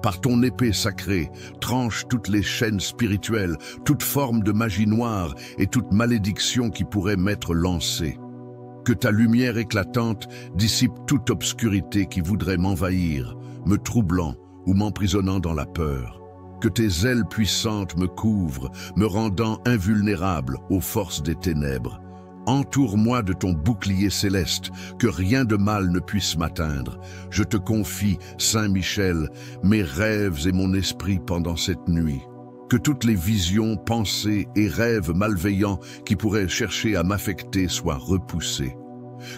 Par ton épée sacrée, tranche toutes les chaînes spirituelles, toute forme de magie noire et toute malédiction qui pourrait m'être lancée. Que ta lumière éclatante dissipe toute obscurité qui voudrait m'envahir, me troublant ou m'emprisonnant dans la peur. Que tes ailes puissantes me couvrent, me rendant invulnérable aux forces des ténèbres. Entoure-moi de ton bouclier céleste, que rien de mal ne puisse m'atteindre. Je te confie, Saint Michel, mes rêves et mon esprit pendant cette nuit. Que toutes les visions, pensées et rêves malveillants qui pourraient chercher à m'affecter soient repoussés.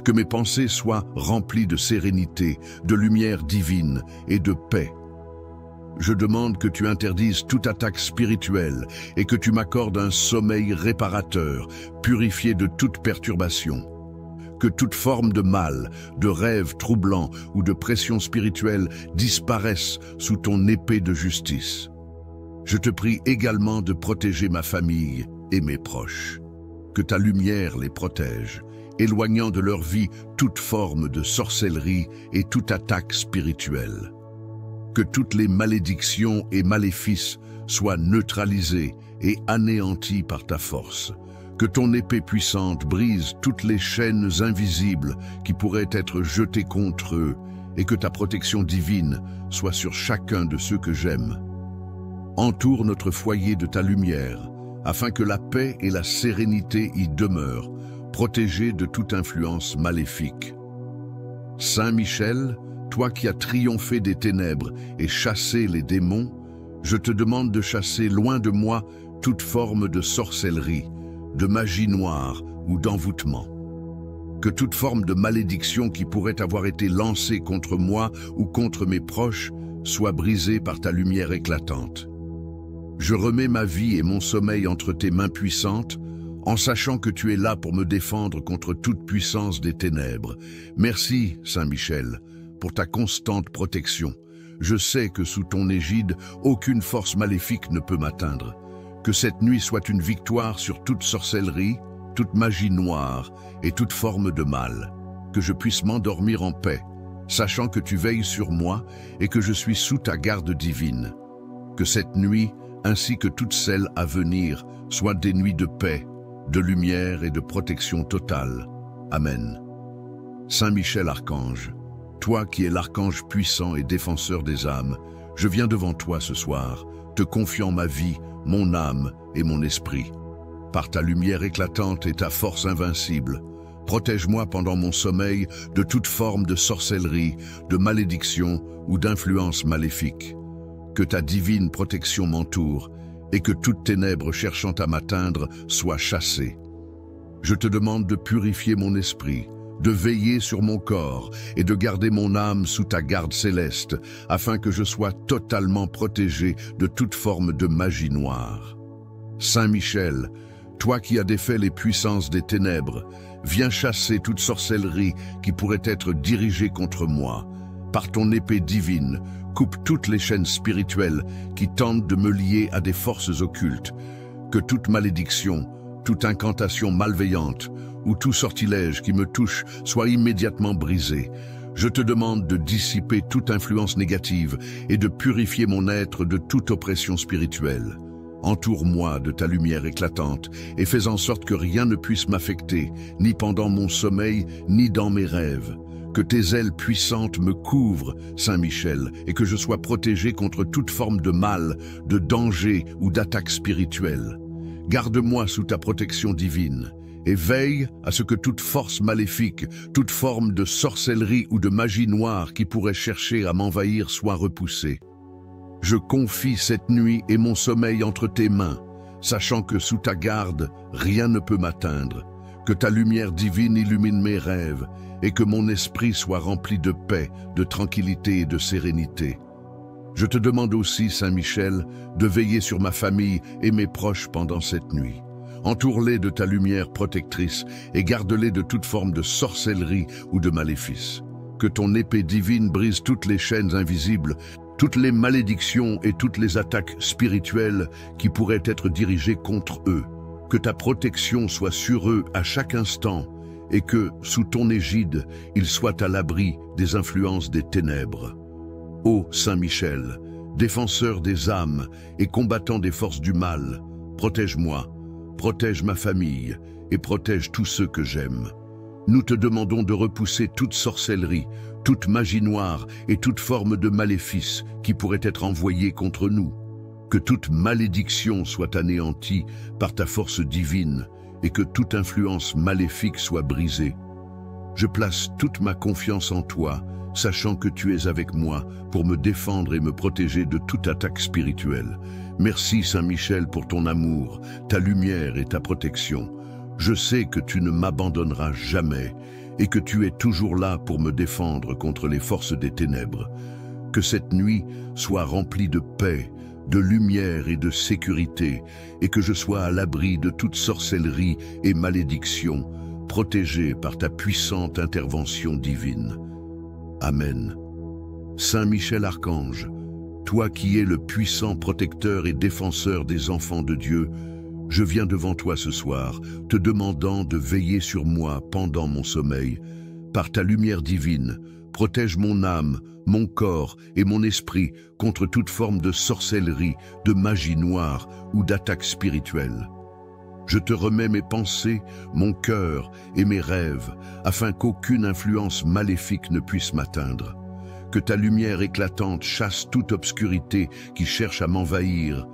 Que mes pensées soient remplies de sérénité, de lumière divine et de paix. Je demande que tu interdises toute attaque spirituelle et que tu m'accordes un sommeil réparateur, purifié de toute perturbation. Que toute forme de mal, de rêve troublant ou de pression spirituelle disparaisse sous ton épée de justice. Je te prie également de protéger ma famille et mes proches. Que ta lumière les protège, éloignant de leur vie toute forme de sorcellerie et toute attaque spirituelle. Que toutes les malédictions et maléfices soient neutralisés et anéantis par ta force. Que ton épée puissante brise toutes les chaînes invisibles qui pourraient être jetées contre eux et que ta protection divine soit sur chacun de ceux que j'aime. Entoure notre foyer de ta lumière, afin que la paix et la sérénité y demeurent, protégés de toute influence maléfique. Saint Michel, toi qui as triomphé des ténèbres et chassé les démons, je te demande de chasser loin de moi toute forme de sorcellerie, de magie noire ou d'envoûtement. Que toute forme de malédiction qui pourrait avoir été lancée contre moi ou contre mes proches soit brisée par ta lumière éclatante. Je remets ma vie et mon sommeil entre tes mains puissantes, en sachant que tu es là pour me défendre contre toute puissance des ténèbres. Merci, Saint Michel, pour ta constante protection. Je sais que sous ton égide, aucune force maléfique ne peut m'atteindre. Que cette nuit soit une victoire sur toute sorcellerie, toute magie noire et toute forme de mal. Que je puisse m'endormir en paix, sachant que tu veilles sur moi et que je suis sous ta garde divine. Que cette nuit, ainsi que toutes celles à venir, soient des nuits de paix, de lumière et de protection totale. Amen. Saint Michel Archange, toi qui es l'archange puissant et défenseur des âmes, je viens devant toi ce soir, te confiant ma vie, mon âme et mon esprit. par ta lumière éclatante et ta force invincible. Protège-moi pendant mon sommeil de toute forme de sorcellerie, de malédiction ou d'influence maléfique. Que ta divine protection m'entoure et que toute ténèbre cherchant à m'atteindre soit chassée. Je te demande de purifier mon esprit, de veiller sur mon corps et de garder mon âme sous ta garde céleste, afin que je sois totalement protégé de toute forme de magie noire. Saint Michel, toi qui as défait les puissances des ténèbres, viens chasser toute sorcellerie qui pourrait être dirigée contre moi. Par ton épée divine, coupe toutes les chaînes spirituelles qui tentent de me lier à des forces occultes. Que toute malédiction, toute incantation malveillante ou tout sortilège qui me touche soit immédiatement brisé. Je te demande de dissiper toute influence négative et de purifier mon être de toute oppression spirituelle. Entoure-moi de ta lumière éclatante et fais en sorte que rien ne puisse m'affecter, ni pendant mon sommeil, ni dans mes rêves. Que tes ailes puissantes me couvrent, Saint Michel, et que je sois protégé contre toute forme de mal, de danger ou d'attaque spirituelle. Garde-moi sous ta protection divine et veille à ce que toute force maléfique, toute forme de sorcellerie ou de magie noire qui pourrait chercher à m'envahir soit repoussée. Je confie cette nuit et mon sommeil entre tes mains, sachant que sous ta garde, rien ne peut m'atteindre. Que ta lumière divine illumine mes rêves et que mon esprit soit rempli de paix, de tranquillité et de sérénité. Je te demande aussi, Saint Michel, de veiller sur ma famille et mes proches pendant cette nuit. Entoure-les de ta lumière protectrice et garde-les de toute forme de sorcellerie ou de maléfice. Que ton épée divine brise toutes les chaînes invisibles, toutes les malédictions et toutes les attaques spirituelles qui pourraient être dirigées contre eux. Que ta protection soit sur eux à chaque instant et que, sous ton égide, ils soient à l'abri des influences des ténèbres. Ô Saint Michel, défenseur des âmes et combattant des forces du mal, protège-moi, protège ma famille et protège tous ceux que j'aime. Nous te demandons de repousser toute sorcellerie, toute magie noire et toute forme de maléfice qui pourrait être envoyée contre nous. Que toute malédiction soit anéantie par ta force divine et que toute influence maléfique soit brisée. Je place toute ma confiance en toi, sachant que tu es avec moi pour me défendre et me protéger de toute attaque spirituelle. Merci Saint Michel pour ton amour, ta lumière et ta protection. Je sais que tu ne m'abandonneras jamais et que tu es toujours là pour me défendre contre les forces des ténèbres. Que cette nuit soit remplie de paix, de lumière et de sécurité, et que je sois à l'abri de toute sorcellerie et malédiction, protégé par ta puissante intervention divine. Amen. Saint Michel Archange, toi qui es le puissant protecteur et défenseur des enfants de Dieu, je viens devant toi ce soir, te demandant de veiller sur moi pendant mon sommeil. Par ta lumière divine, protège mon âme, mon corps et mon esprit contre toute forme de sorcellerie, de magie noire ou d'attaque spirituelle. Je te remets mes pensées, mon cœur et mes rêves, afin qu'aucune influence maléfique ne puisse m'atteindre. Que ta lumière éclatante chasse toute obscurité qui cherche à m'envahir,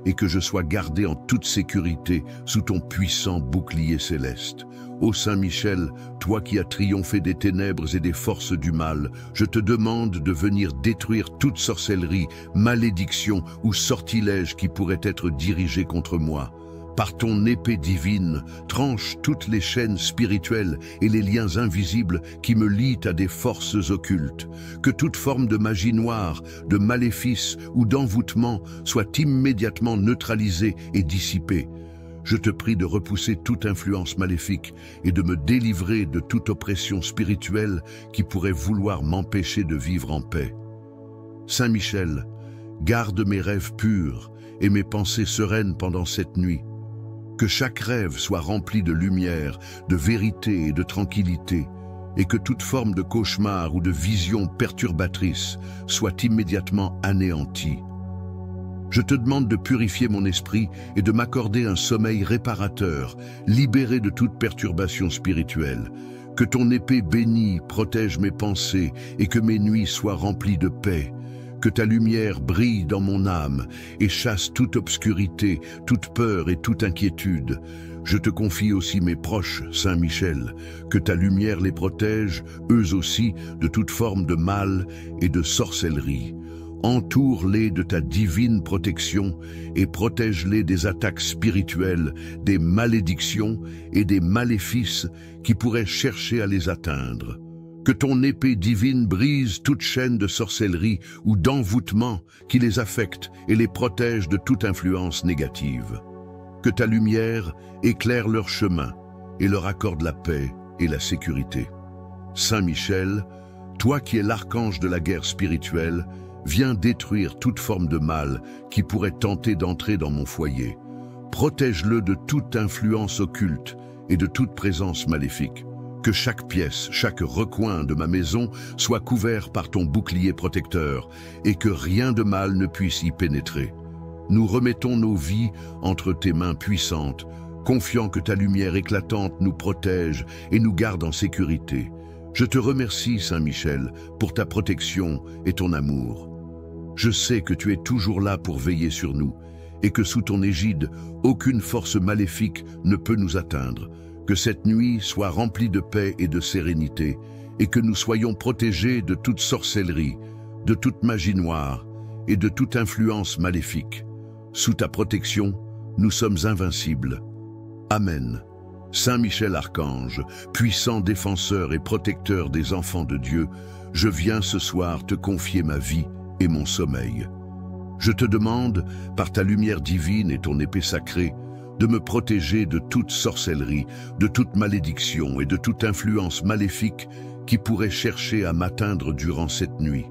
et que je sois gardé en toute sécurité sous ton puissant bouclier céleste. Ô Saint Michel, toi qui as triomphé des ténèbres et des forces du mal, je te demande de venir détruire toute sorcellerie, malédiction ou sortilège qui pourrait être dirigé contre moi. Par ton épée divine, tranche toutes les chaînes spirituelles et les liens invisibles qui me lient à des forces occultes. Que toute forme de magie noire, de maléfice ou d'envoûtement soit immédiatement neutralisée et dissipée. Je te prie de repousser toute influence maléfique et de me délivrer de toute oppression spirituelle qui pourrait vouloir m'empêcher de vivre en paix. Saint Michel, garde mes rêves purs et mes pensées sereines pendant cette nuit. Que chaque rêve soit rempli de lumière, de vérité et de tranquillité, et que toute forme de cauchemar ou de vision perturbatrice soit immédiatement anéantie. Je te demande de purifier mon esprit et de m'accorder un sommeil réparateur, libéré de toute perturbation spirituelle. Que ton épée bénie protège mes pensées et que mes nuits soient remplies de paix. Que ta lumière brille dans mon âme et chasse toute obscurité, toute peur et toute inquiétude. Je te confie aussi mes proches, Saint Michel, que ta lumière les protège, eux aussi, de toute forme de mal et de sorcellerie. Entoure-les de ta divine protection et protège-les des attaques spirituelles, des malédictions et des maléfices qui pourraient chercher à les atteindre. Que ton épée divine brise toute chaîne de sorcellerie ou d'envoûtement qui les affecte et les protège de toute influence négative. Que ta lumière éclaire leur chemin et leur accorde la paix et la sécurité. Saint Michel, toi qui es l'archange de la guerre spirituelle, viens détruire toute forme de mal qui pourrait tenter d'entrer dans mon foyer. Protège-le de toute influence occulte et de toute présence maléfique. Que chaque pièce, chaque recoin de ma maison soit couvert par ton bouclier protecteur et que rien de mal ne puisse y pénétrer. Nous remettons nos vies entre tes mains puissantes, confiant que ta lumière éclatante nous protège et nous garde en sécurité. Je te remercie, Saint Michel, pour ta protection et ton amour. Je sais que tu es toujours là pour veiller sur nous et que sous ton égide, aucune force maléfique ne peut nous atteindre. Que cette nuit soit remplie de paix et de sérénité et que nous soyons protégés de toute sorcellerie, de toute magie noire et de toute influence maléfique. Sous ta protection, nous sommes invincibles. Amen. Saint Michel Archange, puissant défenseur et protecteur des enfants de Dieu, je viens ce soir te confier ma vie et mon sommeil. Je te demande, par ta lumière divine et ton épée sacrée, de me protéger de toute sorcellerie, de toute malédiction et de toute influence maléfique qui pourrait chercher à m'atteindre durant cette nuit.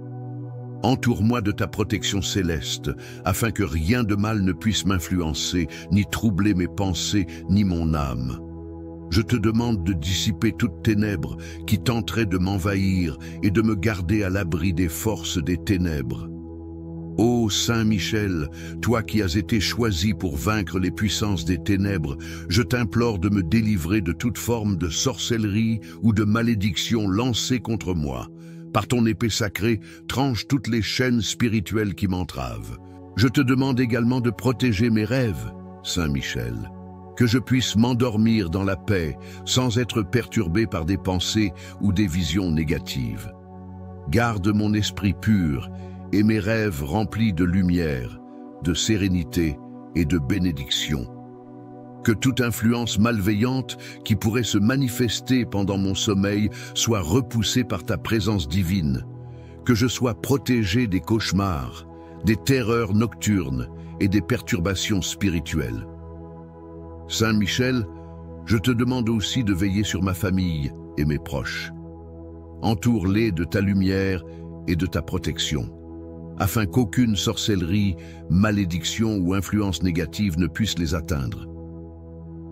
Entoure-moi de ta protection céleste, afin que rien de mal ne puisse m'influencer, ni troubler mes pensées, ni mon âme. Je te demande de dissiper toutes ténèbres qui tenteraient de m'envahir et de me garder à l'abri des forces des ténèbres. Ô Saint Michel, toi qui as été choisi pour vaincre les puissances des ténèbres, je t'implore de me délivrer de toute forme de sorcellerie ou de malédiction lancée contre moi. Par ton épée sacrée, tranche toutes les chaînes spirituelles qui m'entravent. Je te demande également de protéger mes rêves, Saint Michel, que je puisse m'endormir dans la paix sans être perturbé par des pensées ou des visions négatives. Garde mon esprit pur et mes rêves remplis de lumière, de sérénité et de bénédiction. Que toute influence malveillante qui pourrait se manifester pendant mon sommeil soit repoussée par ta présence divine. Que je sois protégé des cauchemars, des terreurs nocturnes et des perturbations spirituelles. Saint Michel, je te demande aussi de veiller sur ma famille et mes proches. Entoure-les de ta lumière et de ta protection, afin qu'aucune sorcellerie, malédiction ou influence négative ne puisse les atteindre.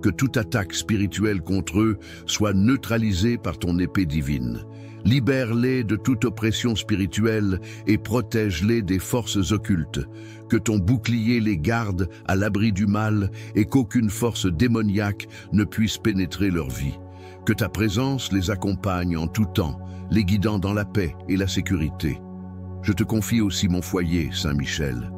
Que toute attaque spirituelle contre eux soit neutralisée par ton épée divine. Libère-les de toute oppression spirituelle et protège-les des forces occultes. Que ton bouclier les garde à l'abri du mal et qu'aucune force démoniaque ne puisse pénétrer leur vie. Que ta présence les accompagne en tout temps, les guidant dans la paix et la sécurité. Je te confie aussi mon foyer, Saint Michel.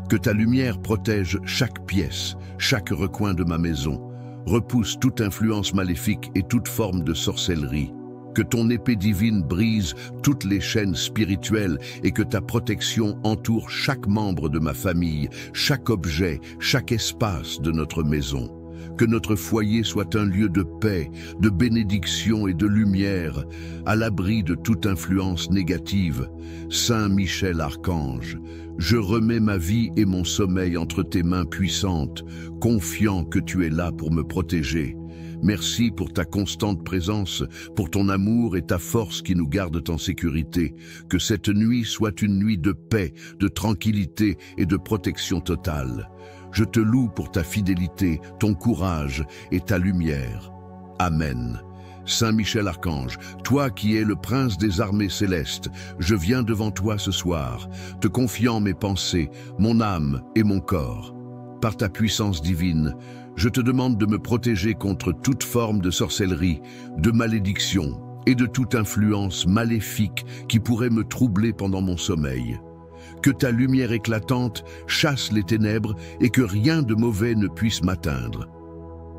Que ta lumière protège chaque pièce, chaque recoin de ma maison. Repousse toute influence maléfique et toute forme de sorcellerie. Que ton épée divine brise toutes les chaînes spirituelles et que ta protection entoure chaque membre de ma famille, chaque objet, chaque espace de notre maison. Que notre foyer soit un lieu de paix, de bénédiction et de lumière, à l'abri de toute influence négative. Saint Michel Archange, je remets ma vie et mon sommeil entre tes mains puissantes, confiant que tu es là pour me protéger. Merci pour ta constante présence, pour ton amour et ta force qui nous gardent en sécurité. Que cette nuit soit une nuit de paix, de tranquillité et de protection totale. Je te loue pour ta fidélité, ton courage et ta lumière. Amen. Saint Michel Archange, toi qui es le prince des armées célestes, je viens devant toi ce soir, te confiant mes pensées, mon âme et mon corps. Par ta puissance divine, je te demande de me protéger contre toute forme de sorcellerie, de malédiction et de toute influence maléfique qui pourrait me troubler pendant mon sommeil. Que ta lumière éclatante chasse les ténèbres et que rien de mauvais ne puisse m'atteindre.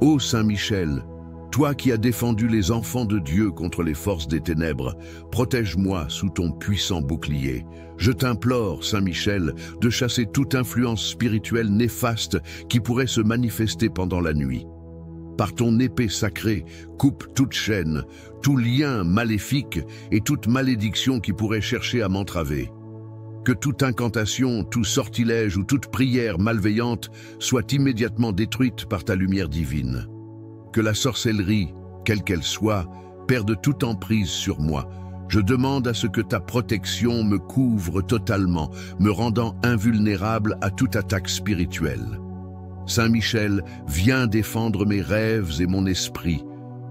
Ô Saint Michel, toi qui as défendu les enfants de Dieu contre les forces des ténèbres, protège-moi sous ton puissant bouclier. Je t'implore, Saint Michel, de chasser toute influence spirituelle néfaste qui pourrait se manifester pendant la nuit. Par ton épée sacrée, coupe toute chaîne, tout lien maléfique et toute malédiction qui pourrait chercher à m'entraver. Que toute incantation, tout sortilège ou toute prière malveillante soit immédiatement détruite par ta lumière divine. Que la sorcellerie, quelle qu'elle soit, perde toute emprise sur moi. Je demande à ce que ta protection me couvre totalement, me rendant invulnérable à toute attaque spirituelle. Saint Michel, viens défendre mes rêves et mon esprit.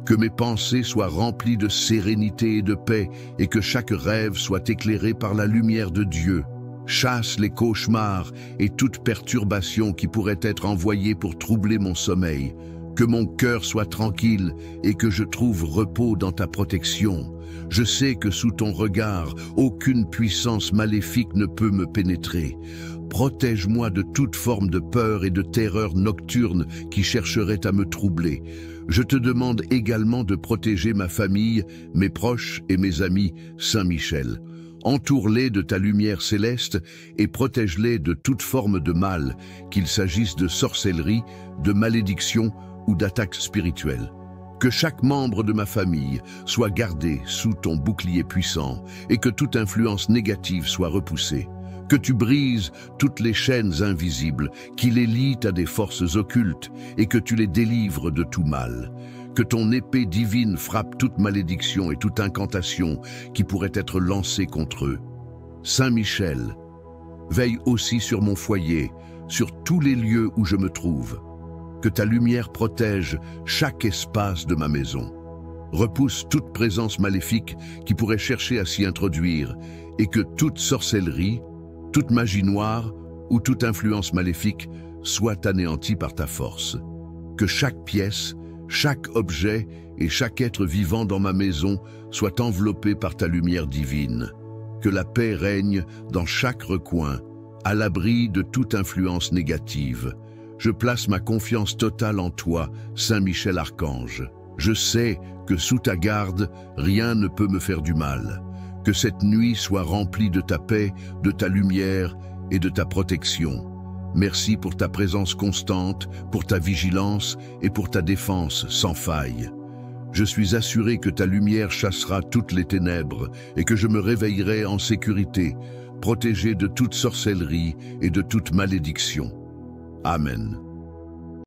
Que mes pensées soient remplies de sérénité et de paix, et que chaque rêve soit éclairé par la lumière de Dieu. Chasse les cauchemars et toute perturbation qui pourrait être envoyée pour troubler mon sommeil. Que mon cœur soit tranquille et que je trouve repos dans ta protection. Je sais que sous ton regard, aucune puissance maléfique ne peut me pénétrer. Protège-moi de toute forme de peur et de terreur nocturne qui chercherait à me troubler. Je te demande également de protéger ma famille, mes proches et mes amis, Saint Michel. Entoure-les de ta lumière céleste et protège-les de toute forme de mal, qu'il s'agisse de sorcellerie, de malédiction ou d'attaques spirituelles. Que chaque membre de ma famille soit gardé sous ton bouclier puissant et que toute influence négative soit repoussée. Que tu brises toutes les chaînes invisibles qui les lient à des forces occultes et que tu les délivres de tout mal. Que ton épée divine frappe toute malédiction et toute incantation qui pourrait être lancée contre eux. Saint Michel, veille aussi sur mon foyer, sur tous les lieux où je me trouve. Que ta lumière protège chaque espace de ma maison. Repousse toute présence maléfique qui pourrait chercher à s'y introduire et que toute sorcellerie, toute magie noire ou toute influence maléfique soit anéantie par ta force. Que chaque pièce, chaque objet et chaque être vivant dans ma maison soit enveloppé par ta lumière divine. Que la paix règne dans chaque recoin, à l'abri de toute influence négative. Je place ma confiance totale en toi, Saint Michel Archange. Je sais que sous ta garde, rien ne peut me faire du mal. Que cette nuit soit remplie de ta paix, de ta lumière et de ta protection. Merci pour ta présence constante, pour ta vigilance et pour ta défense sans faille. Je suis assuré que ta lumière chassera toutes les ténèbres et que je me réveillerai en sécurité, protégé de toute sorcellerie et de toute malédiction. Amen.